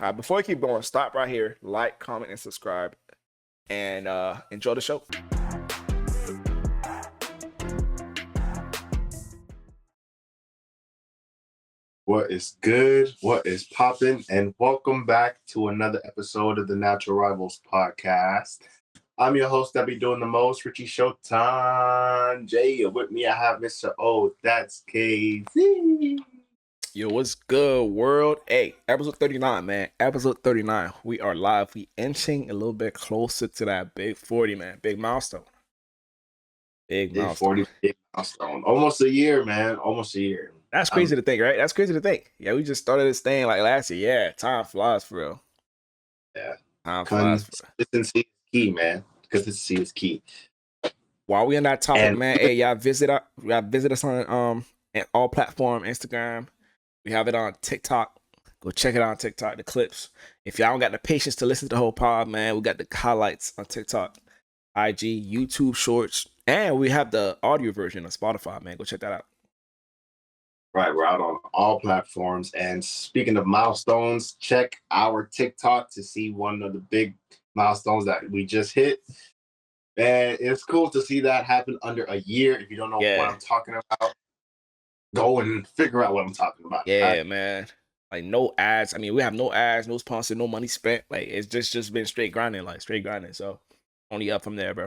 Before we keep going, stop right here, like, comment, and subscribe, and enjoy the show. What is good? What is popping? And welcome back to another episode of the Natural Rivals podcast. I'm your host that be doing the most, Richie Showtime. Jay, with me I have Mr. O. That's KZ. Yo, what's good, world? Hey, episode 39, man. Episode 39. We are live. We inching a little bit closer to that big 40, man. Big milestone. Big milestone. 40, big milestone. Almost a year, man. Almost a year. That's crazy to think, right? That's crazy to think. Yeah, we just started this thing like last year. Yeah, time flies for real. Yeah. Time flies for real. Consistency is key, man. Consistency is key. While we on that topic, man, hey, y'all visit us on all platforms, Instagram. We have it on TikTok. Go check it out on TikTok, the clips. If y'all don't got the patience to listen to the whole pod, man, we got the highlights on TikTok, IG, YouTube Shorts, and we have the audio version on Spotify, man. Go check that out. Right, we're out on all platforms. And speaking of milestones, check our TikTok to see one of the big milestones that we just hit. And it's cool to see that happen under a year. If you don't know what I'm talking about, go and figure out what I'm talking about. Yeah, right? Man. Like no ads. I mean, we have no ads, no sponsor, no money spent. Like it's just been straight grinding, So only up from there, bro.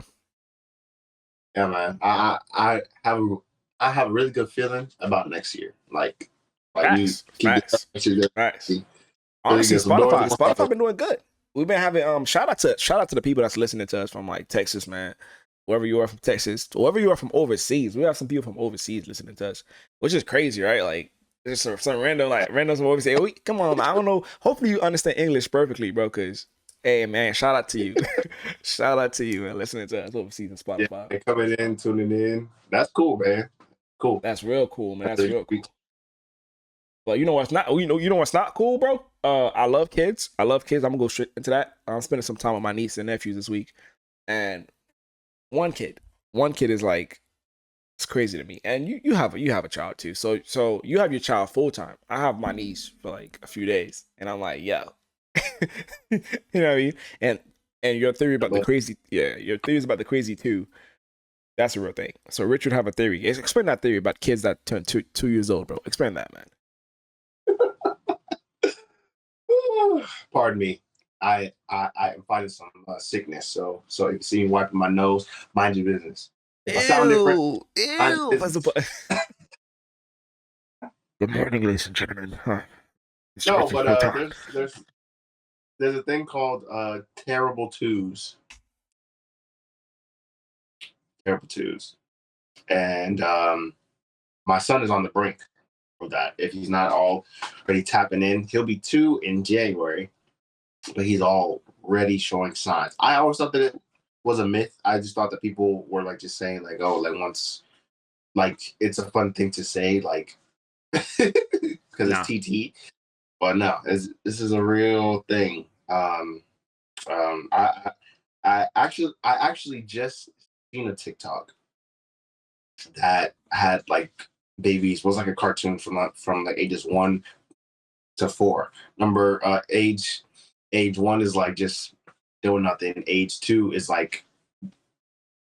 Yeah, man. I have a really good feeling about next year. Like facts. Honestly, Spotify been doing good. We've been having shout out to the people that's listening to us from like Texas, man. Wherever you are from Texas, wherever you are from overseas, we have some people from overseas listening to us, which is crazy, right? Like there's some randoms from overseas. Hey, come on, I don't know. Hopefully you understand English perfectly, bro. Cause hey, man, shout out to you, shout out to you, man, listening to us overseas on Spotify. Yeah, coming in, tuning in. That's cool, man. Cool. That's real cool, man. That's real cool. But you know what's not? You know what's not cool, bro? I love kids. I'm gonna go straight into that. I'm spending some time with my niece and nephews this week, and one kid is like, it's crazy to me. And you have a child too. So you have your child full time. I have my niece for like a few days, and I'm like, yo, you know what I mean? And your theory about the crazy, your theories about the crazy too. That's a real thing. So Richard have a theory. Explain that theory about kids that turn 2 years old, bro. Explain that, man. Pardon me. I am fighting some sickness, so if you see me wiping my nose, mind your business. If I sound different, Good morning, ladies and gentlemen. No, but there's a thing called terrible twos. Terrible twos, and my son is on the brink of that. If he's not already tapping in, he'll be 2 in January. But he's already showing signs. I always thought that it was a myth. I just thought that people were like just saying like, oh, like once, like it's a fun thing to say, like because it's TT. But no, this is a real thing. I actually just seen a TikTok that had like babies, was like a cartoon from like ages 1 to 4. Age 1 is like just doing nothing. Age 2 is like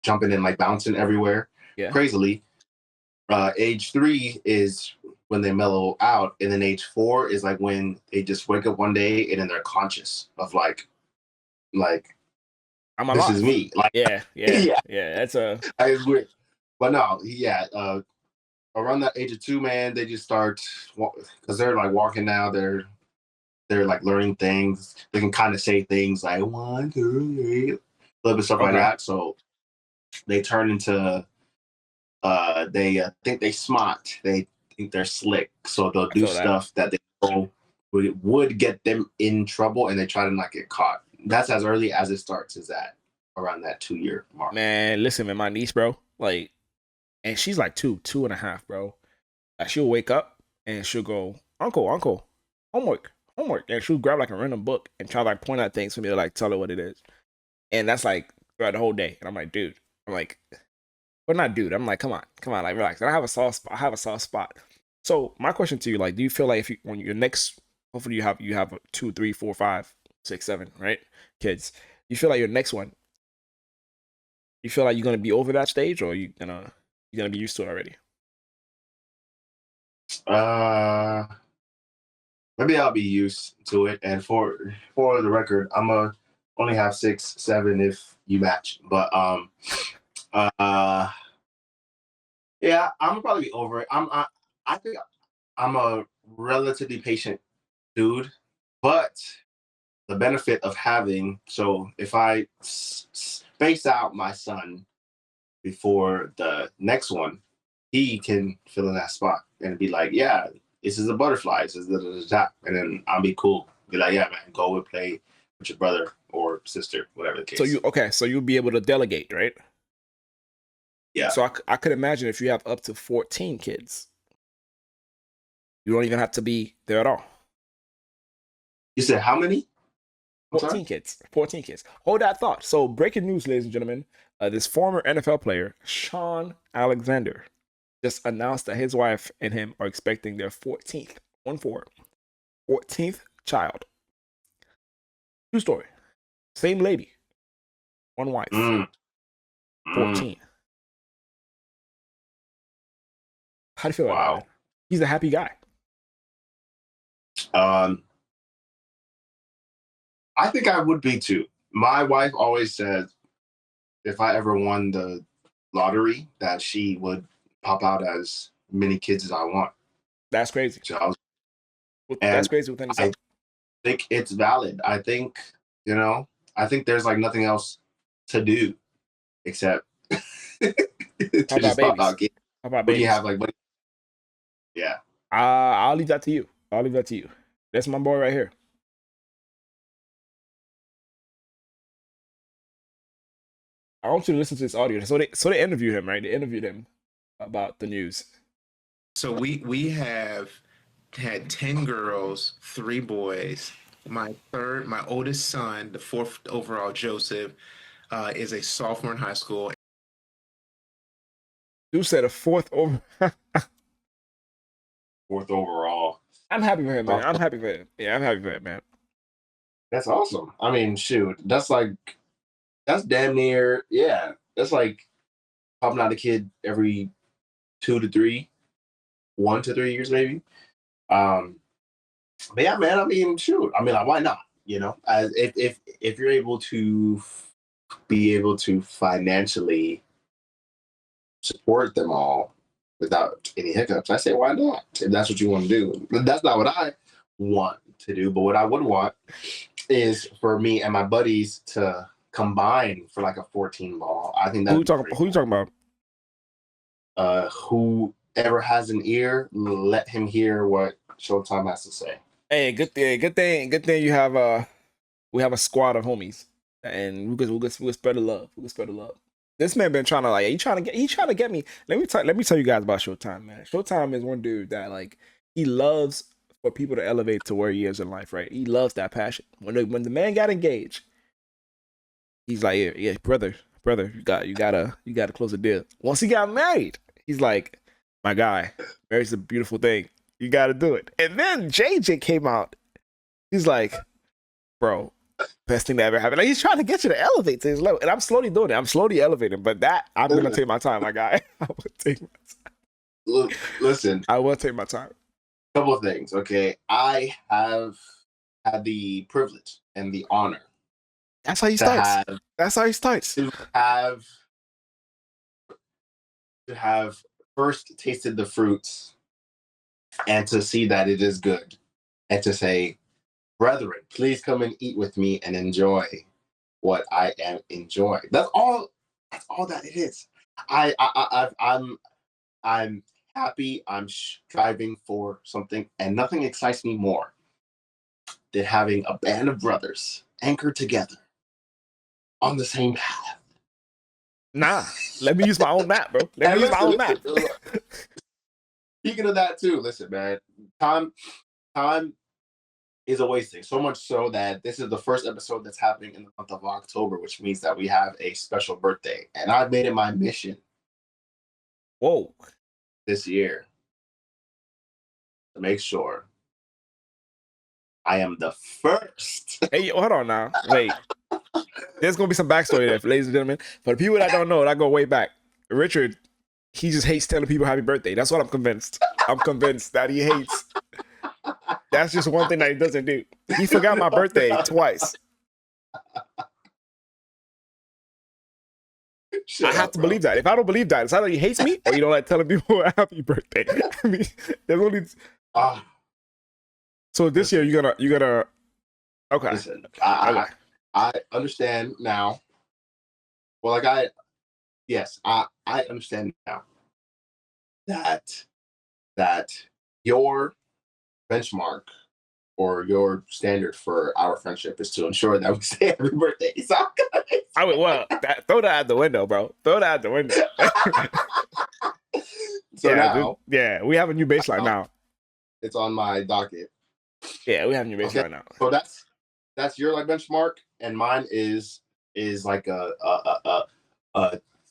jumping and like bouncing everywhere, crazily. Age 3 is when they mellow out, and then age 4 is like when they just wake up one day and then they're conscious of like I'm this is me. Like yeah. That's it's weird, but no, around that age of 2, man, they just start because they're like walking now. They're like learning things. They can kind of say things like 1, 2, 3, a little bit of stuff like that. So they turn into they think they smart. They think they're slick. So they'll do stuff that they know would get them in trouble, and they try to not get caught. That's as early as it starts. Is that around that 2-year mark? Man, listen, man, my niece, bro, like, and she's like 2.5, bro. Like she'll wake up and she'll go, Uncle, homework. And she'll grab like a random book and try to like point out things for me to like tell her what it is. And that's like throughout the whole day. And I'm like, dude, but not dude. I'm like, come on, like relax. And I have a soft spot. So my question to you, like, do you feel like when your next hopefully you have 2, 3, 4, 5, 6, 7, right? Kids. You feel like your next one, you feel like you're gonna be over that stage, or you're gonna be used to it already? Uh, maybe I'll be used to it. And for the record, I'm a only have 6, 7 if you match. But uh, yeah, I'm gonna probably be over it. I think I'm a relatively patient dude, but the benefit of having so if I space out my son before the next one, he can fill in that spot and be like, yeah, this is a butterfly, this is the and then I'll be cool. Be like, yeah, man, go and play with your brother or sister, whatever the case. So you'll be able to delegate, right? Yeah. So I could imagine if you have up to 14 kids, you don't even have to be there at all. You said how many? 14 kids. 14 kids. Hold that thought. So, breaking news, ladies and gentlemen. This former NFL player, Sean Alexander, just announced that his wife and him are expecting their 14th, 14th child. True story. Same lady. One wife. 14. How do you feel about that? He's a happy guy. I think I would be too. My wife always said if I ever won the lottery that she would pop out as many kids as I want. That's crazy. So that's crazy within itself. I think it's valid. I think, I think there's like nothing else to do except to just pop out kids. How about babies? You have like, yeah. I'll leave that to you. That's my boy right here. I want you to listen to this audio. So they interviewed him, right? They interviewed him about the news. So we have had 10 girls, 3 boys. My oldest son, the 4th overall, Joseph, is a sophomore in high school. You said a 4th over. 4th overall. I'm happy for him, man. I'm happy for him. Yeah, I'm happy for him, man. That's awesome. I mean, shoot, that's damn near, yeah. That's like popping out a kid every 2 to 3, 1 to 3 years, maybe. But yeah, man. I mean, shoot. I mean, why not? If you're able to be able to financially support them all without any hiccups, I say why not? If that's what you want to do. But that's not what I want to do. But what I would want is for me and my buddies to combine for like a 14 ball. I think that. Who you talking about? Whoever has an ear, let him hear what Showtime has to say. Hey, good thing you have we have a squad of homies, and we'll spread the love. We'll spread the love. This man been trying to he trying to get me. Let me tell you guys about Showtime, man. Showtime is one dude that he loves for people to elevate to where he is in life, right? He loves that passion. When the man got engaged, he's like, yeah, brother, you gotta close the deal. Once he got married, he's like, my guy, marriage is a beautiful thing. You got to do it. And then JJ came out. He's like, bro, best thing that ever happened. Like, he's trying to get you to elevate to his level. And I'm slowly doing it. I'm slowly elevating. But I'm going to take my time, my guy. I will take my time. Look, listen. I will take my time. Couple of things, okay? I have had the privilege and the honor. That's how he starts. That's how he starts. To have first tasted the fruits and to see that it is good, and to say, brethren, please come and eat with me and enjoy what I am enjoying. That's all that it is. I'm happy. I'm striving for something, and nothing excites me more than having a band of brothers anchored together on the same path. Nah, let me use my own map, bro. Let me use my own map. Speaking of that too, listen, man, time is a wasting. So much so that this is the first episode that's happening in the month of October, which means that we have a special birthday. And I've made it my mission this year to make sure I am the first. Hey, hold on now. Wait. There's gonna be some backstory there, ladies and gentlemen. For the people that don't know, that go way back. Richard, he just hates telling people happy birthday. That's what I'm convinced. I'm convinced that he hates. That's just one thing that he doesn't do. He forgot my birthday twice. I have to believe that. If I don't believe that, it's either he hates me or you don't like telling people happy birthday. I mean, there's only. So this year you're gonna. Okay. Listen, I understand now. Well, like I understand now that your benchmark or your standard for our friendship is to ensure that we say happy birthday. So I mean, well, throw that out the window, bro. Throw that out the window. So now, we have a new baseline now. It's on my docket. Yeah, we have a new baseline now. So that's your like benchmark, and mine is like a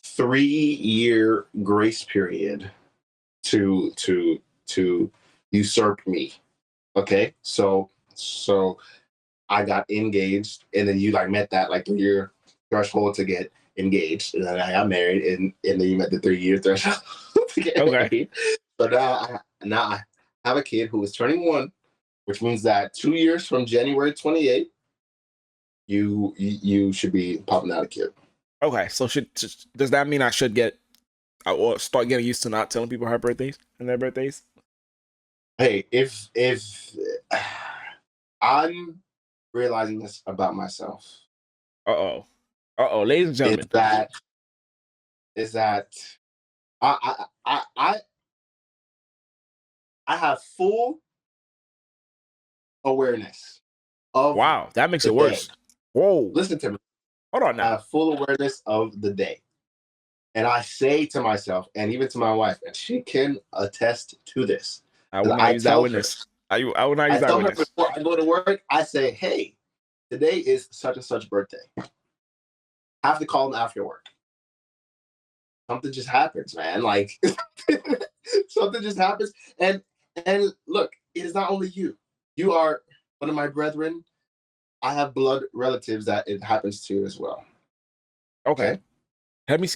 3-year grace period to usurp me. Okay, so I got engaged, and then you like met that like 3-year threshold to get engaged, and then I got married, and then you met the 3-year threshold to get married. So now I have a kid who is turning 1, which means that 2 years from January 28th, you should be popping out a kid. Okay, so does that mean I should get or start getting used to not telling people happy birthdays and their birthdays? Hey, if I'm realizing this about myself. Ladies and gentlemen. Is that I have full awareness of. Wow, that makes it worse. Whoa. Listen to me. Hold on now. I have full awareness of the day. And I say to myself, and even to my wife, and she can attest to this. I will not use that witness. I will not use that witness. Before I go to work, I say, hey, today is such and such birthday. I have to call them after work. Something just happens, man. Like something just happens. And look, it is not only you. You are one of my brethren. I have blood relatives that it happens to as well. Okay. Can I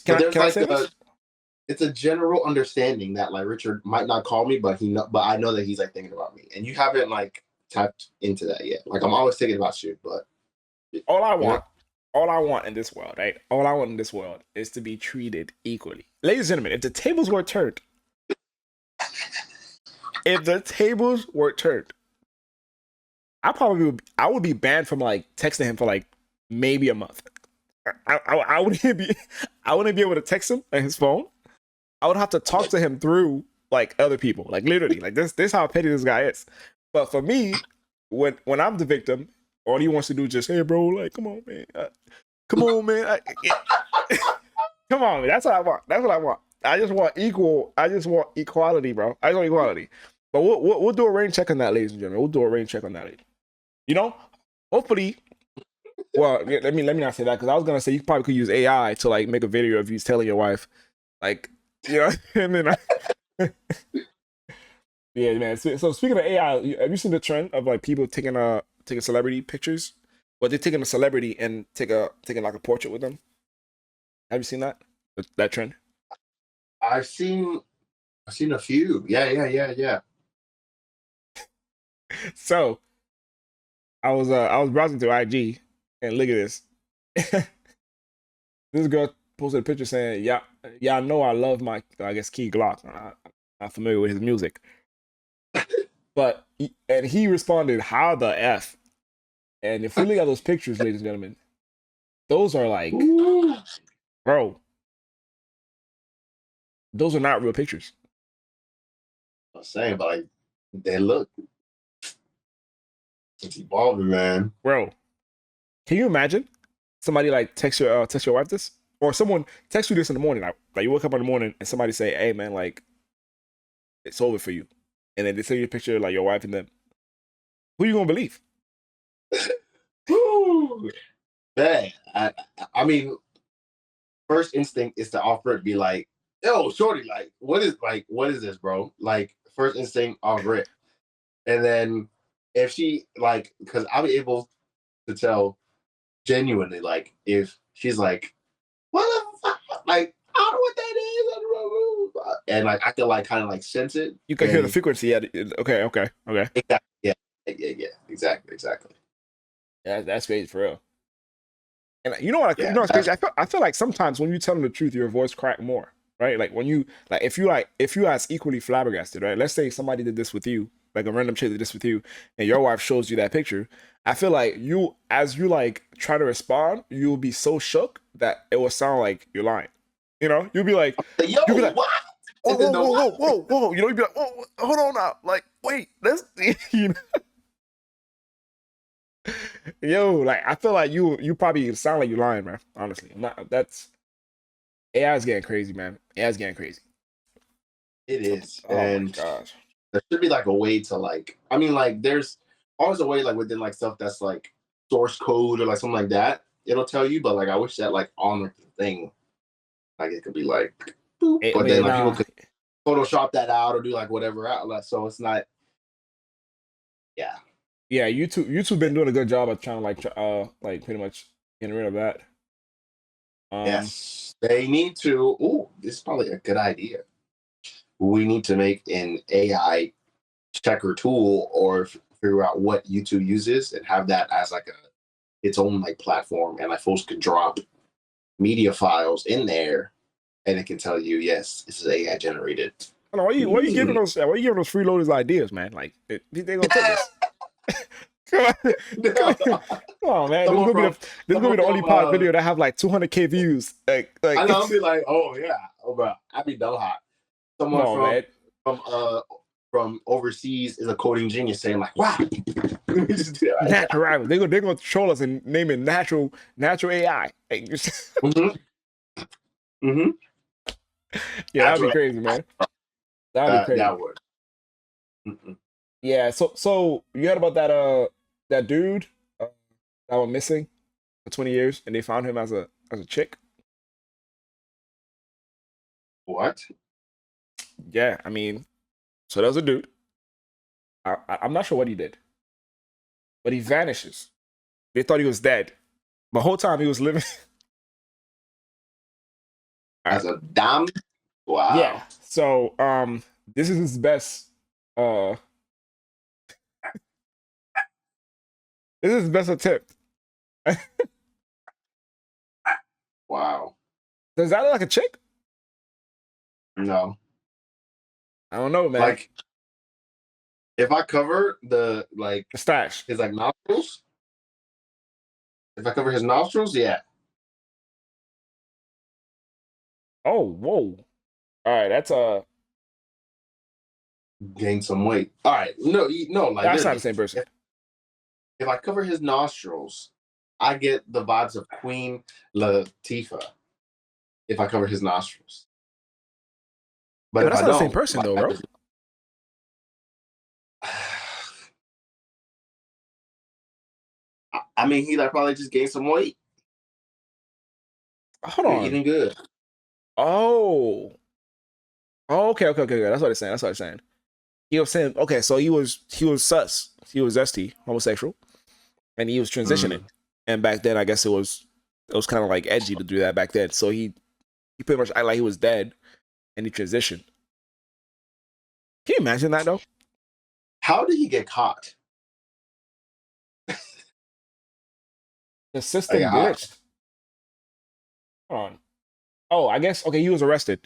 say this? It's a general understanding that like Richard might not call me, but I know that he's like thinking about me, and you haven't like tapped into that yet. Like I'm always thinking about you, but all I want in this world, right? All I want in this world is to be treated equally, ladies and gentlemen. If the tables were turned, I would be banned from like texting him for like maybe a month. I wouldn't be able to text him on his phone. I would have to talk to him through like other people, like literally, like this how petty this guy is. But for me, when I'm the victim, all he wants to do is just, hey, bro, like, come on, man, come on, man, come on, man. That's what I want. That's what I want. I just want equality, bro. I want equality. But we'll do a rain check on that, ladies and gentlemen. We'll do a rain check on that. You know, hopefully. Well, let me not say that, because I was gonna say you probably could use AI to like make a video of you telling your wife, like, you know, and then yeah, man. So speaking of AI, have you seen the trend of like people taking celebrity pictures? Well, they're taking a celebrity and taking like a portrait with them. Have you seen that trend? I've seen a few. Yeah. So I was browsing through IG. And look at this. This girl posted a picture saying, "Yeah, know I love my, I guess, Key Glock. I'm not familiar with his music." But he responded, "How the F?" And if we look at those pictures, ladies and gentlemen, those are like, bro, those are not real pictures. I'm saying, but like, they look. It's evolving, man. Bro. Can you imagine somebody like text your wife this, or someone text you this in the morning? Like you wake up in the morning and somebody say, "Hey man, like it's over for you," and then they send you a picture of like your wife and them. Who you gonna believe? Man, I mean, first instinct is to offer it, be like, "Yo, shorty, like, what is this, bro?" Like, first instinct, offer it, and then if she like, because I'll be able to tell genuinely, like, if she's like, what the fuck? Like, I don't know what that is. And like, I can like kind of like sense it. You can hear the And frequency. Yeah. Okay. exactly, yeah, exactly. Yeah, that's crazy for real. And you know what? You Yeah, know what's crazy? I feel like sometimes when you tell them the truth, your voice crack more, right? Like when you if you as equally flabbergasted, right? Let's say somebody did this with you, like a random chick did this with you, and your wife shows you that picture. I feel like you, as you like try to respond, you'll be so shook that it will sound like you're lying. You know, you'll be like, yo, what? Whoa, whoa. You know, you'd be like, whoa, hold on now. Like, wait, this, you know. Yo, like I feel like you probably sound like you're lying, man. Honestly, that's AI's getting crazy, man. AI's getting crazy. It is, Oh my and gosh. there should be like a way to like. I mean, like there's always a way like within like stuff that's like source code or like something like that. It'll tell you, but like I wish that like on the thing, like it could be like, boop, but then like people could Photoshop that out or do like whatever outlet. So it's not. Yeah. Yeah, YouTube been doing a good job of trying to like pretty much getting rid of that. Yes, they need to. Ooh, this is probably a good idea. We need to make an AI checker tool or figure out what YouTube uses and have that as like its own like platform, and like folks can drop media files in there, and it can tell you, yes, this is AI generated. I don't know, why you giving those freeloaders ideas, man? Like they gonna take this. Come on, man. This is gonna be the only pod video that have like 200K views. Like I know, I'll be like, oh yeah, oh bro, I'd be dumb hot. Someone from overseas is a coding genius saying like, wow, let me just do that. Natural. They're gonna troll us and name it natural AI. Like, Yeah, that'd be crazy, man. That'd be crazy. That would. Yeah. So you heard about that dude that went missing for 20 years, and they found him as a chick. What? Yeah, I mean, so there was a dude. I'm not sure what he did, but he vanishes. They thought he was dead, but the whole time he was living. As a dam? Wow. Yeah. So this is his best. This is his best attempt. Wow. Does that look like a chick? No. I don't know, man. Like, if I cover the stash, his like nostrils. If I cover his nostrils, yeah. Oh, whoa. All right, that's gain some weight. All right, no, like that's not the same person. If I cover his nostrils, I get the vibes of Queen Latifah. If I cover his nostrils, but that's not the same person though, bro. I mean, he like probably just gained some weight. Hold on, eating good. Oh, okay. That's what it's saying. He was saying, okay, so he was sus. He was ST, homosexual, and he was transitioning. And back then, I guess it was kind of like edgy to do that back then. So he pretty much acted like he was dead, and he transitioned. Can you imagine that though? How did he get caught? The system glitched. Hold on. Oh, I guess okay. He was arrested.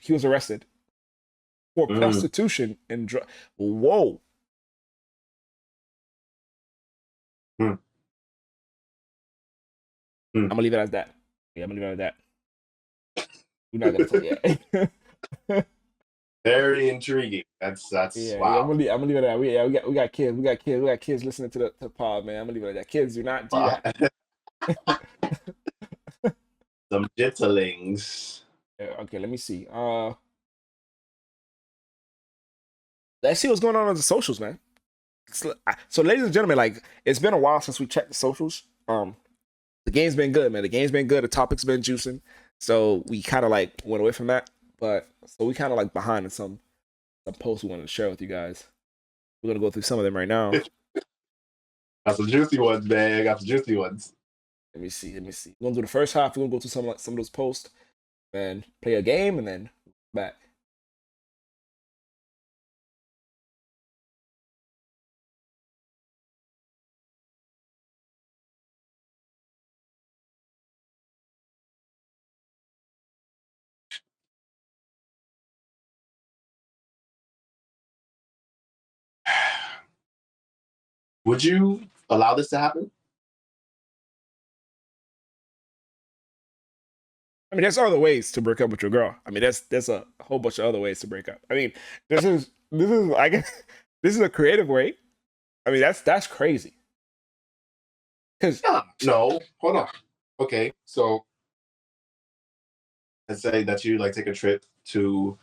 For prostitution and drug. Whoa. I'm gonna leave it as that. Yeah, I'm gonna leave it as that. We're not gonna talk yet. Very intriguing. That's wow. Yeah, I'm gonna leave it at that. We got kids listening to the pod, man. I'm gonna leave it at that. Kids do not do that. Some jitterlings. Okay, let me see. Let's see what's going on the socials, man. So, ladies and gentlemen, like it's been a while since we checked the socials. The game's been good, man. The game's been good. The topic's been juicing. So we kind of like went away from that, but so we kind of like behind in some posts we wanted to share with you guys. We're gonna go through some of them right now. Got some juicy ones, man. Got some juicy ones. Let me see. We're gonna do the first half. We're gonna go to some of those posts, and play a game, and then back. Would you allow this to happen? I mean, there's other ways to break up with your girl. I mean, there's a whole bunch of other ways to break up. I mean, this is I guess this is a creative way. I mean, that's crazy. Because no, hold on. Okay, so let's say that you like take a trip to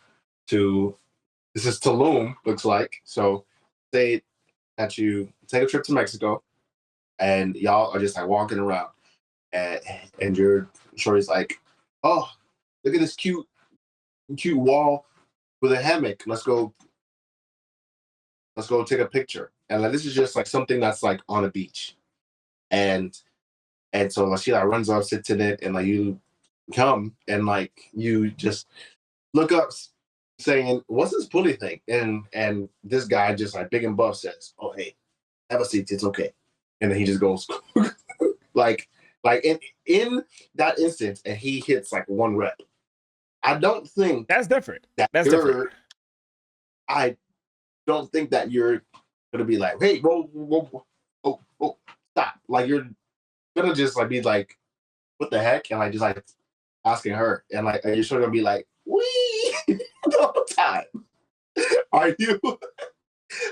this is Tulum, looks like. So say that you take a trip to Mexico and y'all are just like walking around and your shorty's like, oh, look at this cute wall with a hammock. Let's go take a picture. And like this is just like something that's like on a beach. And so like, she like runs off, sits in it, and like you come and like you just look up saying, what's this bully thing? And this guy just like big and buff says, oh hey, have a seat, it's okay. And then he just goes like in that instance, and he hits like one rep. I don't think that's different. That's different. I don't think that you're gonna be like, hey, whoa, stop. Like you're gonna just like be like, what the heck? And like just like asking her, and like you're sort of gonna be like, wee the whole time. Are you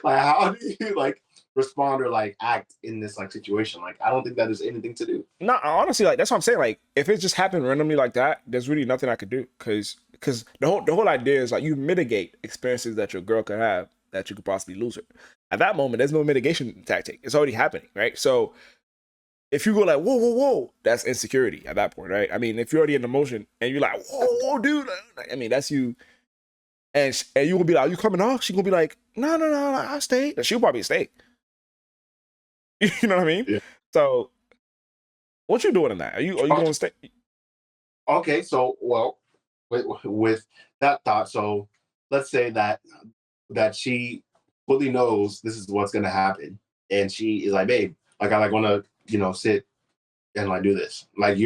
like, how do you like respond or like act in this like situation? Like I don't think that there's anything to do. No, honestly, like that's what I'm saying. Like if it just happened randomly like that, there's really nothing I could do because the whole idea is like you mitigate experiences that your girl could have that you could possibly lose her. At that moment, there's no mitigation tactic. It's already happening, right? So if you go like whoa, that's insecurity at that point, right? I mean, if you're already in emotion and you're like whoa, dude, I mean that's you. And you will be like, are you coming off? She gonna be like, no, I'll stay. She'll probably stay. You know what I mean? Yeah. So, what you doing in that? Are you gonna stay? Okay, so well, with that thought, so let's say that she fully knows this is what's gonna happen, and she is like, babe, like I like want to sit and like do this. Like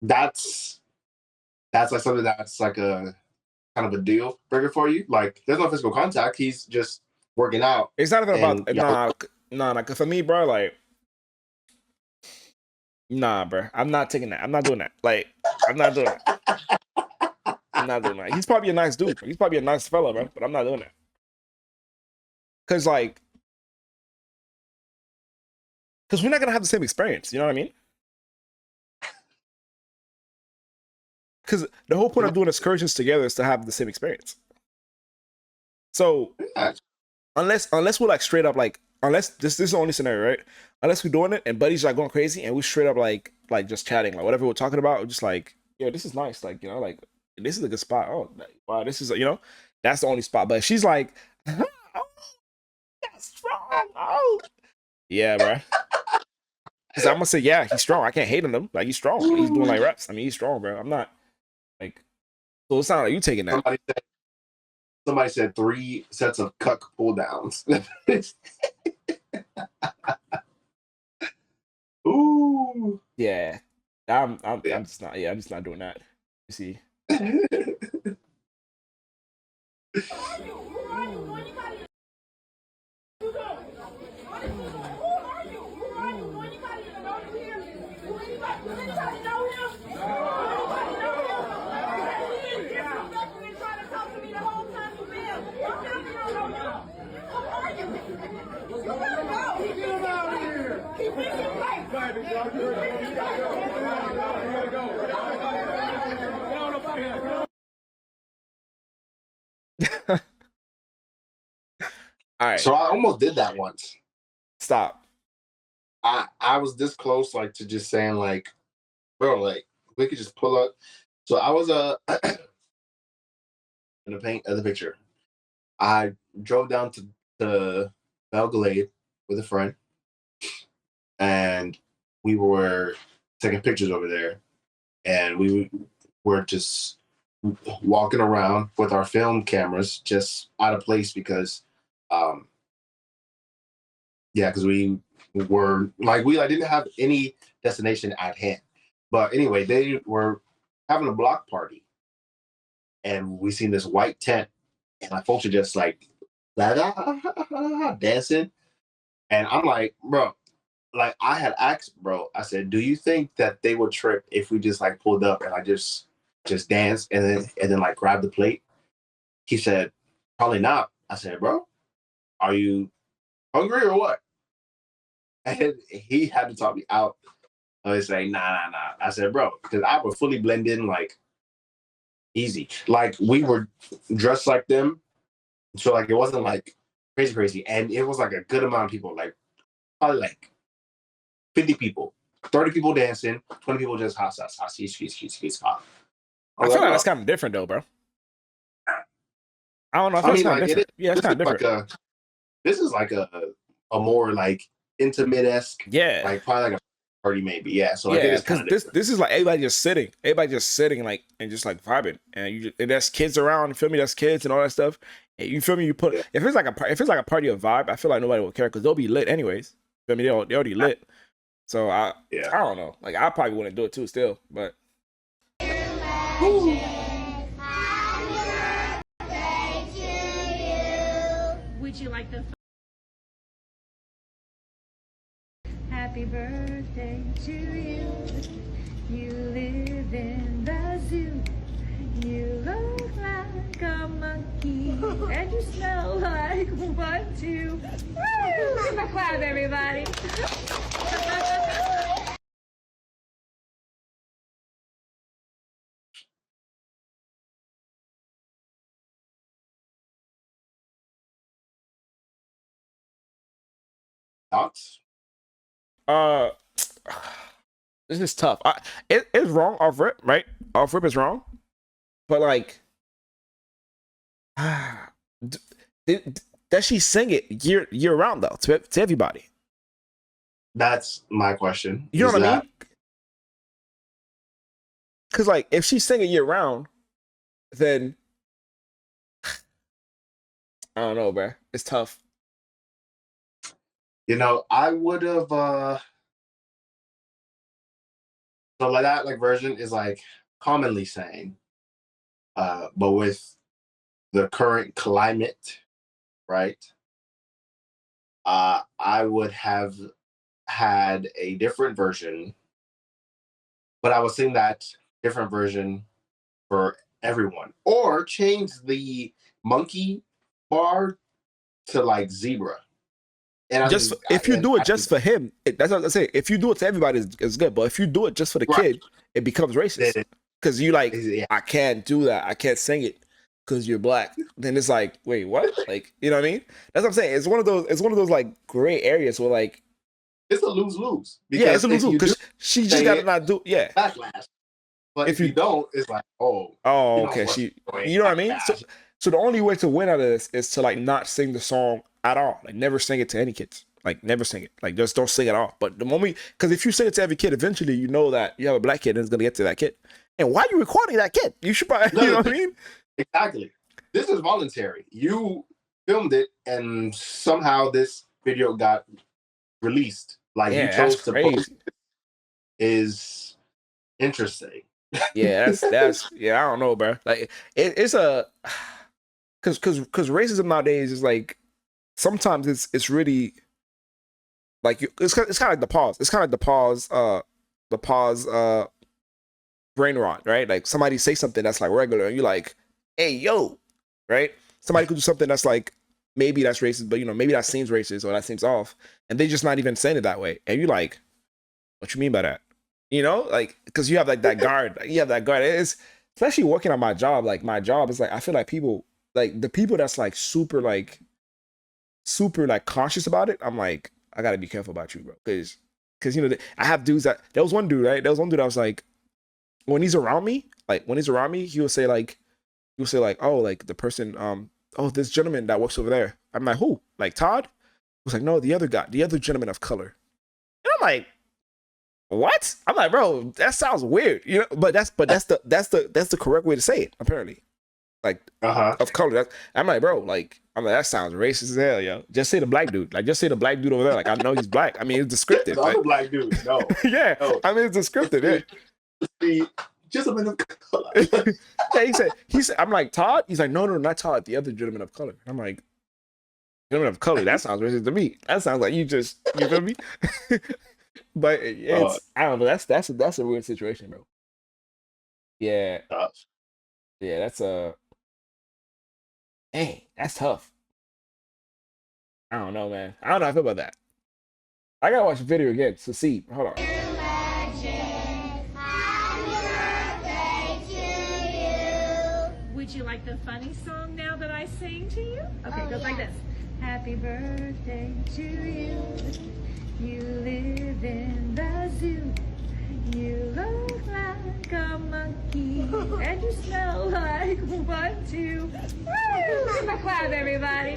that's like something that's like a kind of a deal breaker for you. Like there's no physical contact. He's just working out. It's not even about nah. Cause for me, bro, like nah, bro. I'm not taking that. I'm not doing that. Like I'm not doing that. I'm not doing that. He's probably a nice dude. He's probably a nice fella, bro. But I'm not doing that. Cause we're not gonna have the same experience. You know what I mean? Because the whole point of doing excursions together is to have the same experience. So unless we're like straight up like unless this is the only scenario, right? Unless we're doing it and buddy's like going crazy and we straight up like just chatting, like whatever we're talking about, we're just like, yo, this is nice, like like this is a good spot. Oh, wow, this is that's the only spot. But she's like, oh, that's strong. Oh, yeah, bro. Because I'm gonna say, yeah, he's strong. I can't hate on him. Like he's strong. He's doing like reps. I mean, he's strong, bro. I'm not. Like, so it's not like you taking that. Somebody said 3 sets of cuck pull downs. Ooh. Yeah. I'm just not. Yeah, I'm just not doing that. You see. All right. So I almost did that once. Stop. I was this close, like to just saying, like, bro, like we could just pull up. So I was in the paint of the picture. I drove down to Belglade with a friend, and we were taking pictures over there, and we were just walking around with our film cameras, just out of place because, because we were like we didn't have any destination at hand. But anyway, they were having a block party, and we seen this white tent, and my folks are just like dancing, and I'm like, bro, like I had asked, bro, I said, do you think that they would trip if we just like pulled up and I just dance and then like grab the plate? He said, probably not. I said, bro, are you hungry or what? And he had to talk me out. I was saying, nah. I said, bro, because I would fully blend in like easy. Like we were dressed like them. So like it wasn't like crazy. And it was like a good amount of people, like probably like 50 people, 30 people dancing, 20 people just hot. I feel like that's kind of different though, bro. I don't know. I mean, like, different. Yeah, it's kind of different. This is like a more like intimate-esque. Yeah. Like probably like a party maybe. Yeah. So I think it's kind of this is like everybody just sitting like and just like vibing, and there's kids around. You feel me? There's kids and all that stuff. And you feel me? You put if it's like a party of vibe, I feel like nobody will care because they'll be lit anyways. I mean, they already lit. So I don't know. Like I probably wouldn't do it too still, but. Would you like the happy birthday to you? You live in the zoo. You look like a monkey, and you smell like one, two. Woo! Give a clap, everybody. Thoughts? This is tough. It's wrong off rip, right? Off rip is wrong, but like, does she sing it year round though to everybody? That's my question. You know what I mean? Because like, if she sing it year round, then I don't know, bro. It's tough. You know, I would have so like that like version is like commonly sang. But with the current climate, right? I would have had a different version, but I would sing that different version for everyone. Or change the monkey bar to like zebra. And just if you do it just for him, that's what I say. If you do it to everybody, it's good. But if you do it just for the kid, it becomes racist. Because you like, I can't do that. I can't sing it because you're black. Then it's like, wait, what? Like, you know what I mean? That's what I'm saying. It's one of those like gray areas where like it's a lose-lose. Yeah, it's a lose-lose because she just gotta not do backlash. But if you don't, it's like, okay. You know what I mean? So the only way to win out of this is to like not sing the song at all. Like never sing it to any kids. Like never sing it. Like just don't sing it all. But the moment, because if you sing it to every kid, eventually you know that you have a black kid and it's gonna get to that kid. And why are you recording that kid? You should probably, you know what I mean? Exactly. This is voluntary. You filmed it, and somehow this video got released. Like you chose to post it. Is interesting. Yeah, that's yeah. I don't know, bro. Like it's a because racism nowadays is like sometimes it's really like it's kind of like the pause. It's kind of like the pause brain rot, right? Like somebody say something that's like regular, and you're like, hey yo, right? Somebody could do something that's like maybe that's racist, but you know maybe that seems racist or that seems off, and they just not even saying it that way, and you're like, what you mean by that? You know, like because you have like that guard, It's especially working on my job. Like my job is like I feel like people like the people that's like super like conscious about it. I'm like I gotta be careful about you, bro, because you know I have dudes that there was one dude right. There was one dude I was like when he's around me, he will say like oh like the person oh this gentleman that works over there. I'm like who? Like Todd? He was like no the other guy, the other gentleman of color. And I'm like, what? I'm like, bro, that sounds weird, you know. But that's the correct way to say it, apparently. Like of color. I'm like, bro, like I'm like, that sounds racist as hell, yo. Just say the black dude. Like, just say the black dude over there. Like, I know he's black. I mean, it's descriptive. The other black dude, no. Yeah, no. I mean, it's descriptive. Yeah. Gentleman of color. Yeah, he said, I'm like, Todd? He's like, no, not Todd, the other gentleman of color. I'm like, gentleman of color, that sounds racist to me. That sounds like you feel me? But it's, I don't know, that's a weird situation, bro. Yeah. Yeah, that's dang, that's tough. I don't know, man. I don't know how I feel about that. I gotta watch the video again to see. Hold on. Would you like the funny song now that I sing to you? Okay, it goes like this. Happy birthday to you. You live in the zoo. You look like a monkey. And you smell like 1, 2. Woo! Give a clap, everybody.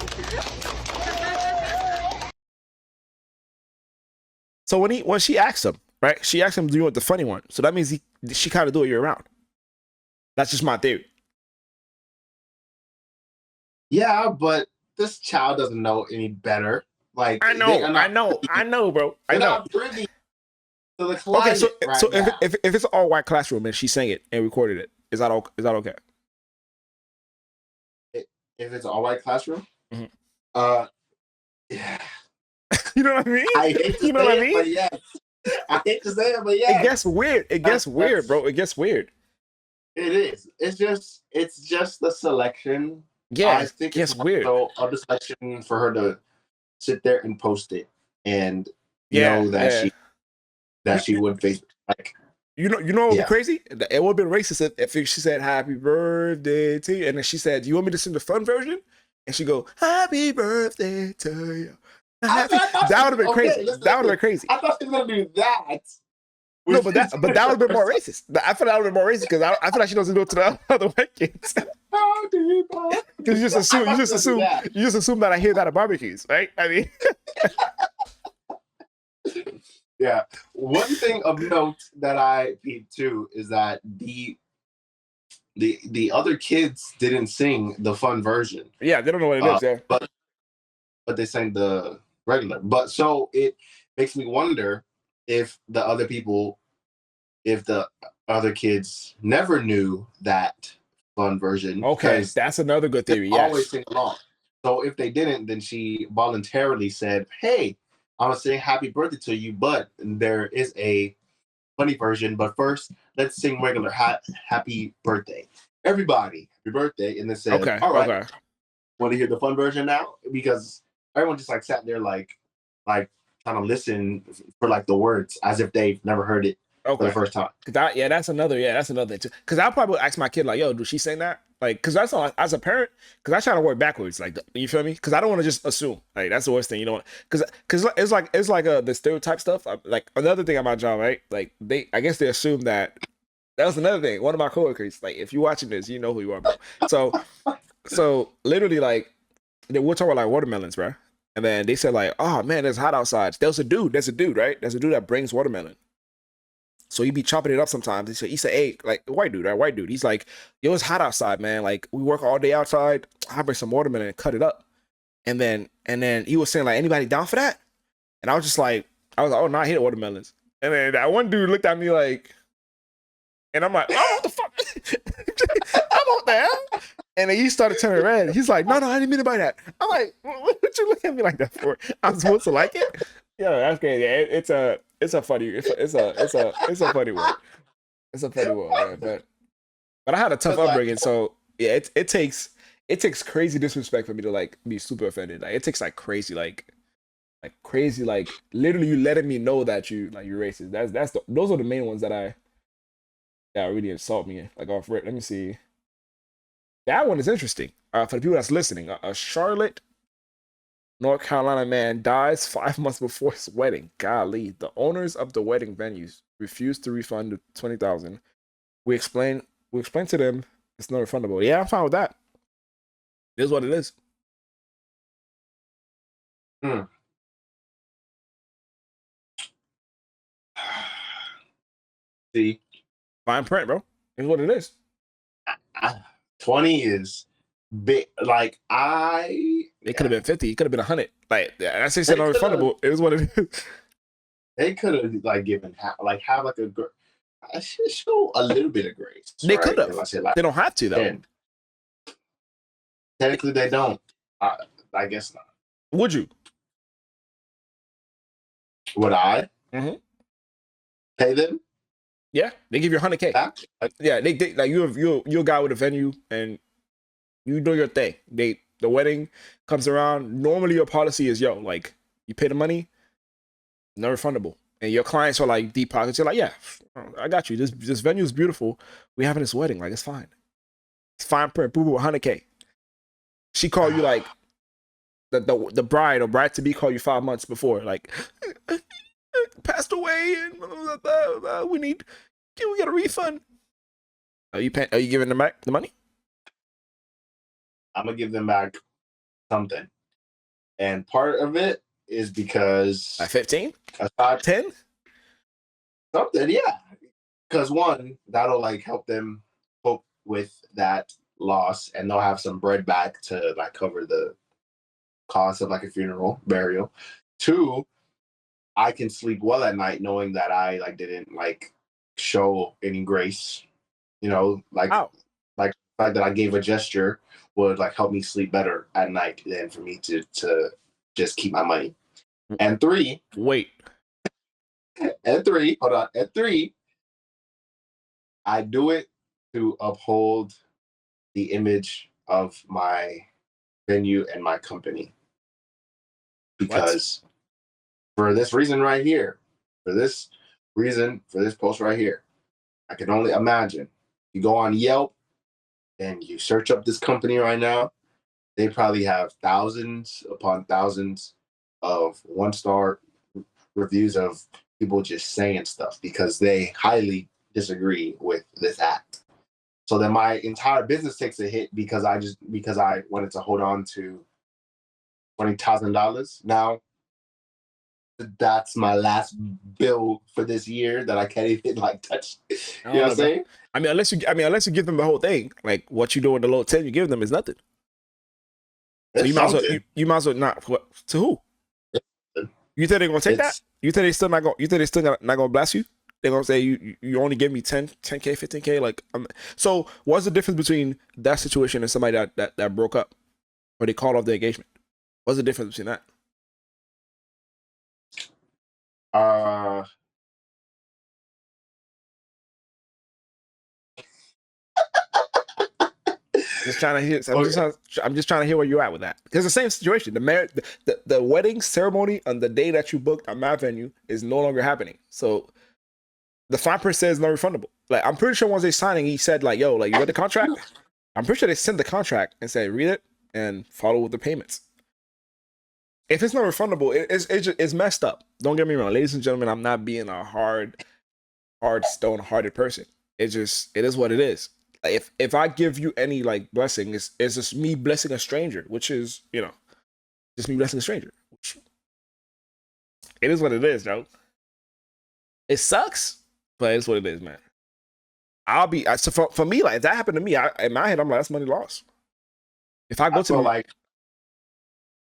So when she asked him, right? She asked him, do you want the funny one? So that means she kind of do it year round. That's just my theory. Yeah, but this child doesn't know any better. Like I know, bro. I know. Not privy to the climate. Okay, so if it's an all white classroom and she sang it and recorded it, is that okay? If it's an all white classroom, yeah. You know what I mean? I hate to you know what I mean? But yes. I hate to say it, but yeah. It gets weird. It gets weird, bro. It gets weird. It is. It's just the selection. Yeah, I think it's weird. So of the selection for her to sit there and post it and know that she would face like you know what would be crazy? It would have been racist if she said happy birthday to you, and then she said, do you want me to sing the fun version? And she go, happy birthday to you. That would have been crazy. That would have been crazy. I thought she was gonna do that. No, but that would have been more racist. I feel that would have been more racist because I feel like she doesn't do it to the other white kids. Because you just assume that I hear that at barbecues, right? I mean, yeah. One thing of note that I peeped too is that the other kids didn't sing the fun version. Yeah, they don't know what it is. Yeah, but they sang the regular. But so it makes me wonder if the other kids never knew that fun version. Okay, that's another good theory. Yes. Always sing along. So if they didn't, then she voluntarily said, hey, I'm gonna sing happy birthday to you, but there is a funny version. But first, let's sing regular happy birthday. Everybody, happy birthday. And then said, all right, want to hear the fun version now? Because everyone just like sat there like trying to listen for like the words as if they've never heard it for the first time. That's another thing too. Because I'll probably ask my kid like, yo, do she sing that? Like, because that's all, as a parent, because I try to work backwards. Like, you feel me? Because I don't want to just assume. Like, that's the worst thing. You know, because it's like the stereotype stuff. Like another thing at my job, right? Like I guess they assume that was another thing. One of my coworkers, like, if you're watching this, you know who you are, bro. So literally, like, we're talking about like watermelons, bro. And then they said like, oh man, it's hot outside. There's a dude, right? There's a dude that brings watermelon. So he be chopping it up sometimes. He said, hey, like white dude. He's like, yo, it's hot outside, man. Like we work all day outside. I bring some watermelon and cut it up. And then he was saying like, anybody down for that? And I was like, oh no, I hate watermelons. And then that one dude looked at me like, and I'm like, oh, what the fuck? I want that. And then he started turning red. He's like, no, I didn't mean to buy that. I'm like, what you look at me like that for? I'm supposed to like it? Yeah, that's crazy. It's a funny one. It's a funny one, man. But I had a tough upbringing, so yeah, it takes crazy disrespect for me to like be super offended. Like it takes like crazy, like literally you letting me know that you're racist. Those are the main ones that really insult me. Like off rip. Let me see. That one is interesting. For the people that's listening, a Charlotte, North Carolina man dies 5 months before his wedding. Golly, the owners of the wedding venues refused to refund the $20,000. We explained to them it's not refundable. Yeah, I'm fine with that. It is what it is. See, Fine print, bro. Is what it is. 20 is big. Like It could have been 50. It could have been 100. Like I say, They non-refundable. It is what it is. they could have like given have like a I should show a little bit of grace. They right? could have. If I say like They don't have to though. 10. Technically, they don't. I guess not. Would you? Would I Mhm. pay them Yeah, they give you 100K. back? Yeah, they like you're a guy with a venue and you do your thing. The wedding comes around. Normally your policy is like you pay the money, no refundable. And your clients are like deep pockets. You're like, yeah, I got you. This venue is beautiful. We having this wedding. Like it's fine. It's fine print. Boo boo 100K. She called you like the bride or bride to be called you 5 months before, like passed away and we get a refund. Are you giving them back the money? I'm gonna give them back something, and part of it is because Like 15? aside 10? something, yeah. Because one, that'll like help them cope with that loss, and they'll have some bread back to like cover the cost of like a funeral burial. Two, I can sleep well at night knowing that I like didn't like show any grace. You know, like Ow. like the fact that I gave a gesture would like help me sleep better at night than for me to just keep my money. And three, Wait. hold on. And three, I do it to uphold the image of my venue and my company. Because for this reason right here, for this post right here, I can only imagine. You go on Yelp and you search up this company right now, they probably have thousands upon thousands of 1-star reviews of people just saying stuff because they highly disagree with this act. So then my entire business takes a hit because I wanted to hold on to $20,000. Now that's my last bill for this year that I can't even like touch. You know what I'm saying? I mean, unless you give them the whole thing, like what you do in the low 10, you give them is nothing. So you might as well not to who? You think they're gonna take that? You think they still not gonna blast you? They're gonna say you only give me 10K, 15K. Like, so what's the difference between that situation and somebody that broke up or they called off the engagement? What's the difference between that? Just trying to hear. I'm just trying to hear where you're at with that. Because the same situation. The wedding ceremony on the day that you booked on my venue is no longer happening. So the fine print says no refundable. Like I'm pretty sure once they signing, he said like, "Yo, like you read the contract." I'm pretty sure they sent the contract and said, "Read it and follow with the payments." If it's not refundable, it's messed up. Don't get me wrong, ladies and gentlemen. I'm not being a hard, stone-hearted person. It is what it is. Like if I give you any like blessing, it's just me blessing a stranger, which is just me blessing a stranger. It is what it is, Joe. It sucks, but it's what it is, man. So for me, like if that happened to me, in my head, I'm like, that's money lost. If I go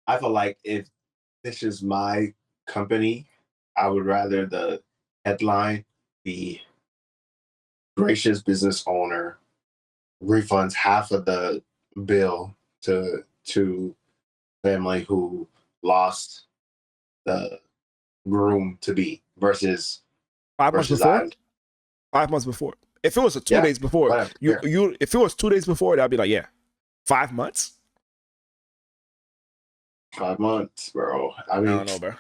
I feel like if this is my company, I would rather the headline be gracious business owner refunds half of the bill to family who lost the groom to be versus 5 months before. 5 months before. If it was 2 days before, whatever, if it was 2 days before, that'd be like 5 months. 5 months, bro. I don't know, bro.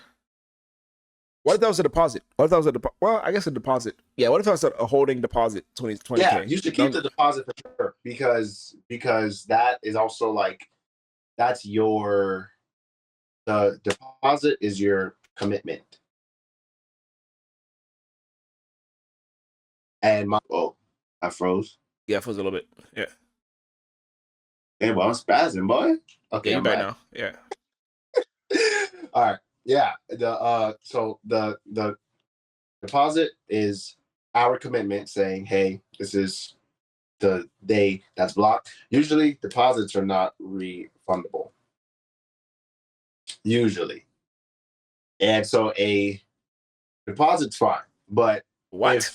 What if that was a deposit? Well, I guess a deposit. Yeah. What if that was a holding deposit? 20K. Yeah, you should keep the deposit for sure because that is also like that's the deposit is your commitment. And I froze. Yeah, I froze a little bit. Yeah. Hey, well, I'm spazzing, boy. Okay, yeah, you back now. Yeah. All right. Yeah. So the deposit is our commitment saying, hey, this is the day that's blocked. Usually deposits are not refundable. Usually. And so a deposit's fine. But What?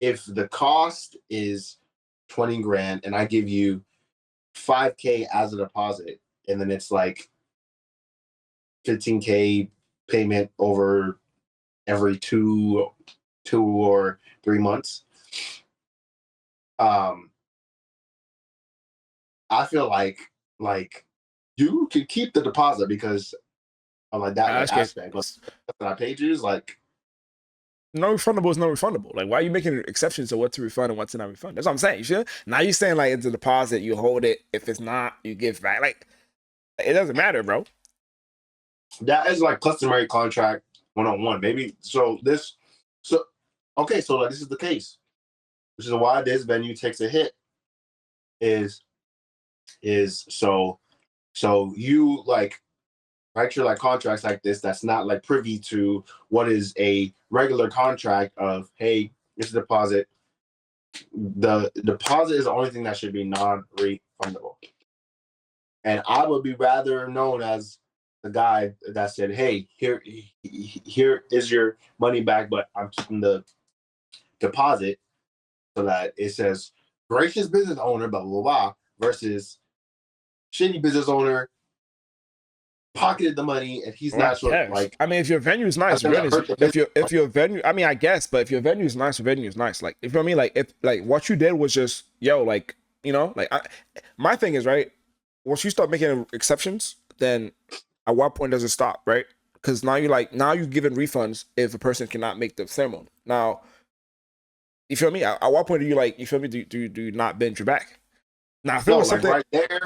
if the cost is 20 grand and I give you 5K as a deposit, and then it's like 15K payment over every two or 3 months. I feel like you can keep the deposit because of like that like aspect. But I paid you is like no refundable is no refundable. Like, why are you making exceptions to what to refund and what to not refund? That's what I'm saying. You should. Now you're saying like it's a deposit, you hold it. If it's not, you give back. Like, it doesn't matter, bro. that is like customary contract 101, maybe. So this like this is the case, which is why this venue takes a hit. Is so you like write your like contracts like this that's not like privy to what is a regular contract of, hey, it's a deposit. The deposit is the only thing that should be non-refundable. And I would be rather known as the guy that said, hey, here is your money back, but I'm keeping the deposit, so that it says gracious business owner, blah, blah, blah, versus shitty business owner pocketed the money and he's not sure. Like, I mean, if your venue is nice, if your venue, I mean, I guess, but if your venue is nice, your venue is nice. Like, if you know what I mean, like if like what you did was just like, you know, like my thing is, right, once you start making exceptions, then at what point does it stop, right? Because now you're giving refunds if a person cannot make the ceremony. Now, you feel me? At what point do you you feel me? Do you not bend your back? Now, if it was something right there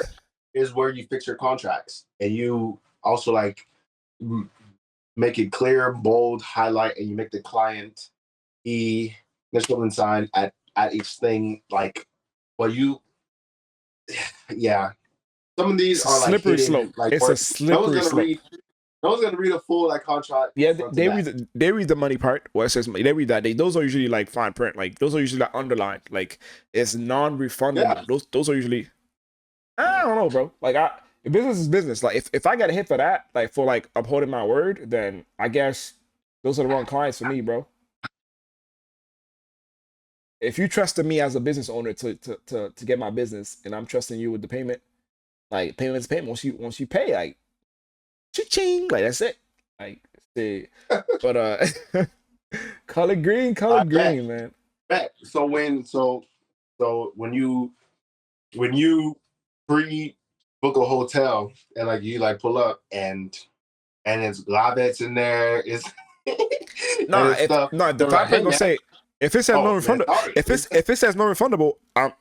is where you fix your contracts, and you also like make it clear, bold, highlight, and you make the client initial and sign at each thing. Like, well, yeah. Some of these are like slippery slope. Like, it's a slippery slope. No one's gonna read a full like contract. Yeah, they read the money part. Well, it says they read that. Those are usually like fine print. Like, those are usually like underlined. Like, it's non-refundable. Yeah. Those are usually. I don't know, bro. Like, business is business. Like, if I got a hit for that, like for like upholding my word, then I guess those are the wrong clients for me, bro. If you trusted me as a business owner to get my business, and I'm trusting you with the payment, like payment's payment. Once you pay, like, cha-ching, like that's it. Like, but color green, man. So when you pre-book a hotel and like you like pull up and it's Lavettes in there, it's the fact gonna say if it says no refundable, if it says no refundable, no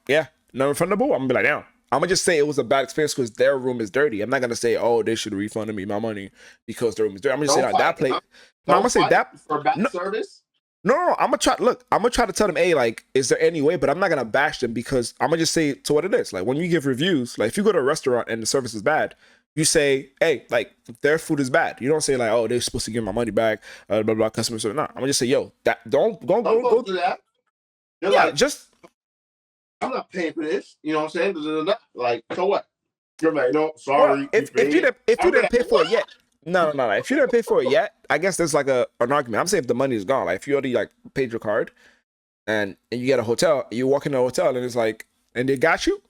refundable, I'm gonna be like, damn. I'm gonna just say it was a bad experience because their room is dirty. I'm not gonna say, oh, they should have refunded me my money because their room is dirty. I'm gonna say that place. No, I'm gonna say that for bad service. No, I'm gonna try. Look, I'm gonna try to tell them, hey, like, is there any way? But I'm not gonna bash them because I'm gonna just say to what it is. Like, when you give reviews, like if you go to a restaurant and the service is bad, you say, hey, like, their food is bad. You don't say like, oh, they're supposed to give my money back, blah blah customer service. No, I'm gonna just say, yo, that don't go do that. You're like, just. I'm not paying for this. You know what I'm saying? Like, so what? You're like, no, sorry. Well, if you didn't pay for it yet, no. If you didn't pay for it yet, I guess there's like an argument. I'm saying if the money is gone, like if you already like paid your card, and you get a hotel, you walk in a hotel and it's like, and they got you.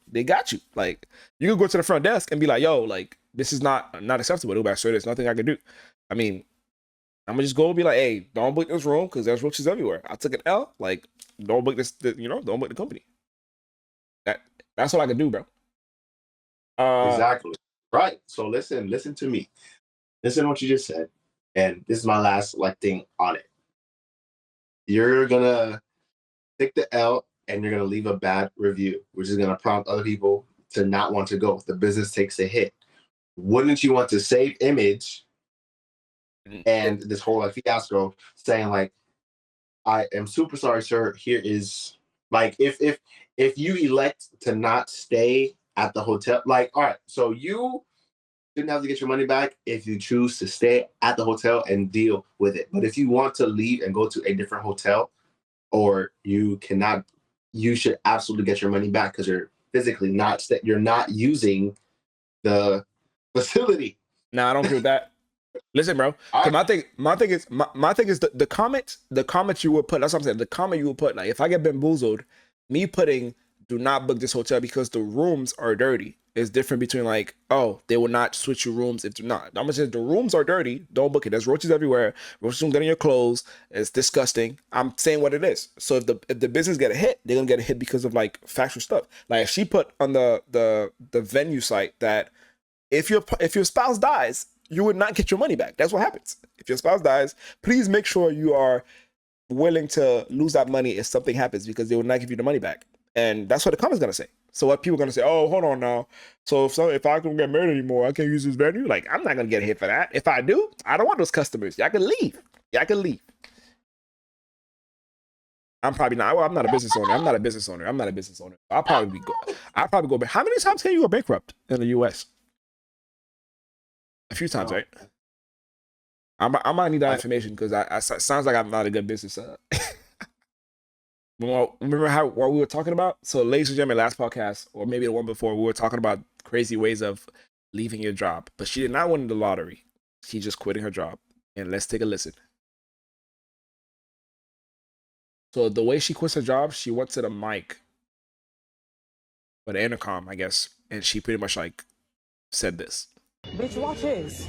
Like, you can go to the front desk and be like, yo, like, this is not acceptable. They'll be like, sir, there's nothing I can do. I mean, I'm gonna just go and be like, hey, don't book this room because there's roaches everywhere. I took an L. Like, don't book this. Don't book the company. That's what I can do, bro. Exactly. Right. So listen to me. Listen to what you just said. And this is my last like thing on it. You're gonna take the L and you're gonna leave a bad review, which is gonna prompt other people to not want to go. The business takes a hit. Wouldn't you want to save image and this whole like fiasco saying like, I am super sorry, sir. Here is like if you elect to not stay at the hotel, like, all right, so you didn't have to get your money back if you choose to stay at the hotel and deal with it. But if you want to leave and go to a different hotel, or you should absolutely get your money back because you're physically you're not using the facility. Nah, I don't agree with that. Listen, bro. Cause my thing is the comment you would put. That's what I'm saying. The comment you would put, like, if I get bamboozled, me putting "do not book this hotel because the rooms are dirty" is different between like, oh, they will not switch your rooms if not. I'm gonna say the rooms are dirty. Don't book it. There's roaches everywhere. Roaches don't get in your clothes. It's disgusting. I'm saying what it is. So if the business get a hit, they're gonna get a hit because of like factual stuff. Like if she put on the venue site that if your spouse dies, you would not get your money back. That's what happens. If your spouse dies, please make sure you are willing to lose that money if something happens, because they will not give you the money back. And that's what the comment's gonna say. So what people are gonna say, oh, hold on now. So if I don't get married anymore, I can't use this venue. Like, I'm not gonna get hit for that. If I do, I don't want those customers. Y'all can leave. Y'all can leave. I'm probably not. Well, I'm not a business owner. I'm not a business owner. I'll probably go back. How many times can you go bankrupt in the US? A few times, right? I might need that information because I sounds like I'm not a good business. Remember what we were talking about? So, ladies and gentlemen, last podcast, or maybe the one before, we were talking about crazy ways of leaving your job. But she did not win the lottery. She's just quitting her job. And let's take a listen. So the way she quits her job, she went to the mic, or the intercom, I guess, and she pretty much like said this. Bitch, watch this.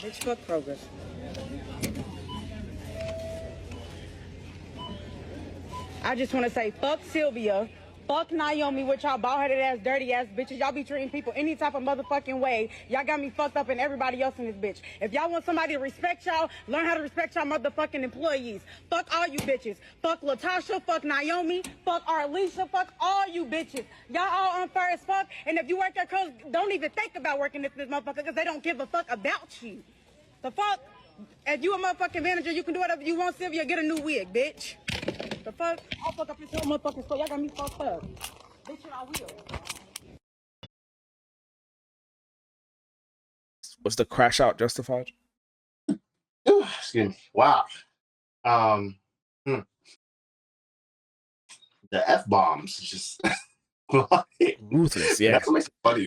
Bitch, fuck progress. I just want to say fuck Sylvia. Fuck Naomi with y'all bald-headed ass, dirty ass bitches. Y'all be treating people any type of motherfucking way. Y'all got me fucked up and everybody else in this bitch. If y'all want somebody to respect y'all, learn how to respect y'all motherfucking employees. Fuck all you bitches. Fuck Latasha, fuck Naomi, fuck Arlisha, fuck all you bitches. Y'all all unfair as fuck. And if you work at Kroger's, don't even think about working this motherfucker because they don't give a fuck about you. The fuck? If you a motherfucking manager, you can do whatever you want, Sylvia. Get a new wig, bitch. The fuck? I'll fuck up this whole motherfucking store. Y'all got me fucked up. Bitch, I will. Was the crash out justified? Excuse me. Wow. The F-bombs just Ruthless, yeah. That's what makes it funny.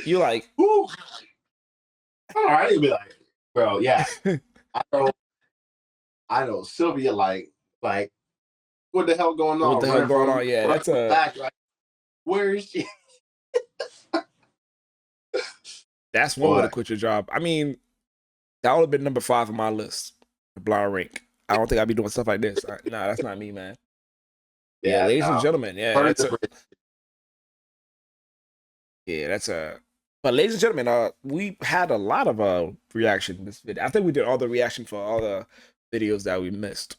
You like, Ooh. All right, you'd be like, bro, yeah. I know Sylvia like what the hell going on? what the hell going on? Yeah, that's a back, right? Where is she? that's one way to quit your job. I mean, that would have been number 5 on my list. The blind rank. I don't think I'd be doing stuff like this. Nah, that's not me, man. Yeah, ladies and gentlemen, But ladies and gentlemen, we had a lot of reaction in this video. I think we did all the reaction for all the videos that we missed.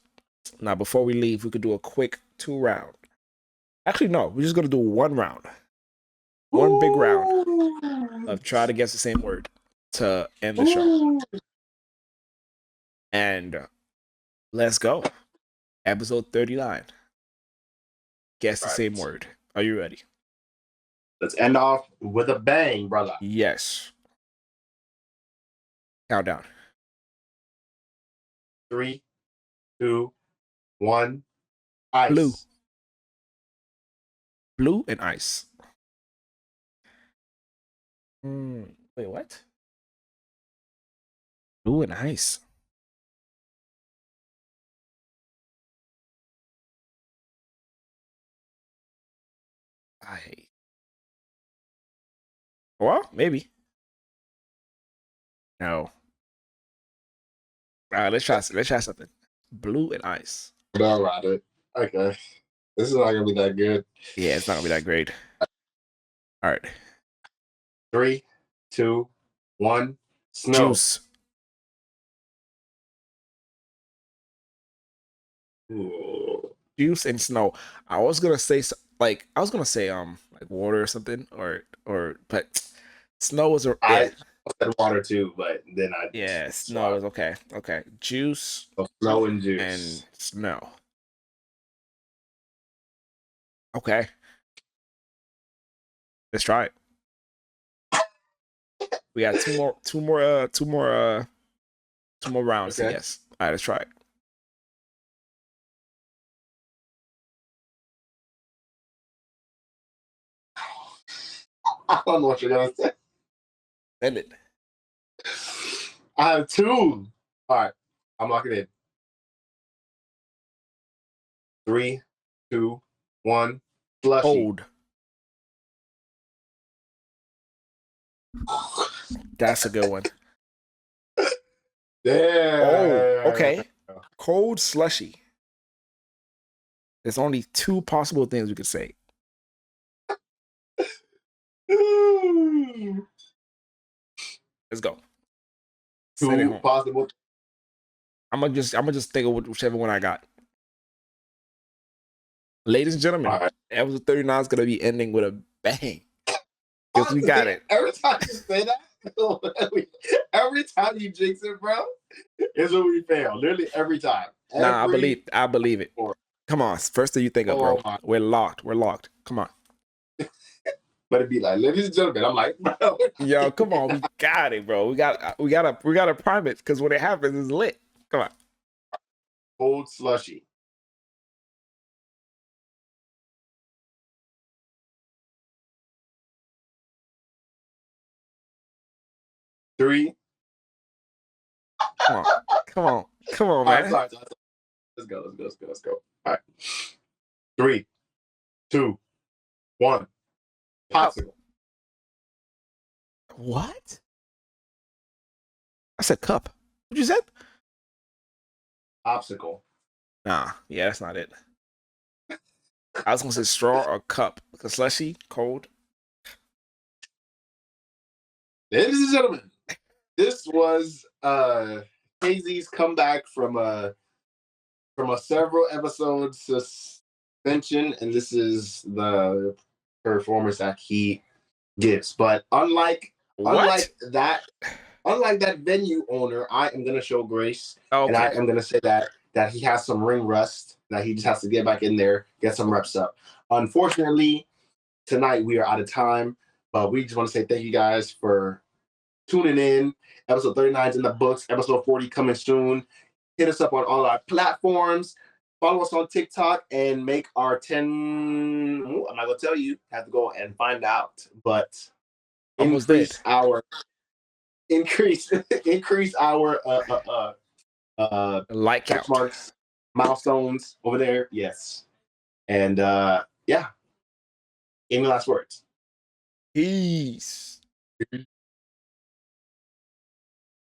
Now, before we leave, we could do a quick 2-round. Actually, no, we're just gonna do 1 round. One big round of try to guess the same word to end the show. And let's go. Episode 39. Guess the same word. Are you ready? Let's end off with a bang, brother. Yes. Countdown. 3, 2, 1. Ice. Blue. Blue and ice. Wait, what? Blue and ice. Well, maybe. No. All right, let's try something. Blue and ice. All right. Okay. This is not gonna be that good. Yeah, it's not gonna be that great. All right. 3, 2, 1. Snow. Juice. Ooh. Juice and snow. I was gonna say like water or something, but snow was I said water too, but then snow is okay. Okay, juice. So snow and juice and snow. Okay. Let's try it. We got two more rounds. Okay. Yes. All right, let's try it. I don't know what you're gonna say. End it. I have two. All right, I'm locking in. 3, 2, 1. Slushy. Cold. That's a good one. Yeah. Oh, okay. Cold slushy. There's only two possible things we could say. Ooh. Let's go. Send it Two home. possible. I'm gonna just think of whichever one I got. Ladies and gentlemen, All right. episode 39 is gonna be ending with a bang. Because we got it. Every time you say that, every time you jinx it, bro, is when we fail. Literally every time. Nah, I believe it. Come on, first thing you think of, bro. my. We're locked. Come on. But it'd be like, ladies and gentlemen, I'm like, bro. Yo, come on, we got it, bro. We gotta prime it because when it happens, it's lit. Come on. Cold slushy. Three. Come on, All right, man. sorry. Let's go. All right. 3, 2, 1. Popsicle. What? I said cup. What you said? Popsicle. Nah, yeah, that's not it. I was gonna say straw or cup because slushy, cold. Ladies and gentlemen, this was KZ's comeback from a several episode suspension, and this is the performance that he gives. But unlike that venue owner, I am gonna show grace, and I am gonna say that he has some ring rust, that he just has to get back in there, get some reps up. Unfortunately, tonight we are out of time, but we just want to say thank you guys for tuning in. Episode 39 is in the books. Episode 40 coming soon. Hit us up on all our platforms. Follow us on TikTok and make our 10. I'm not gonna tell you. Have to go and find out. But increase our like count marks, milestones over there. Yes. And yeah. Any last words? Peace.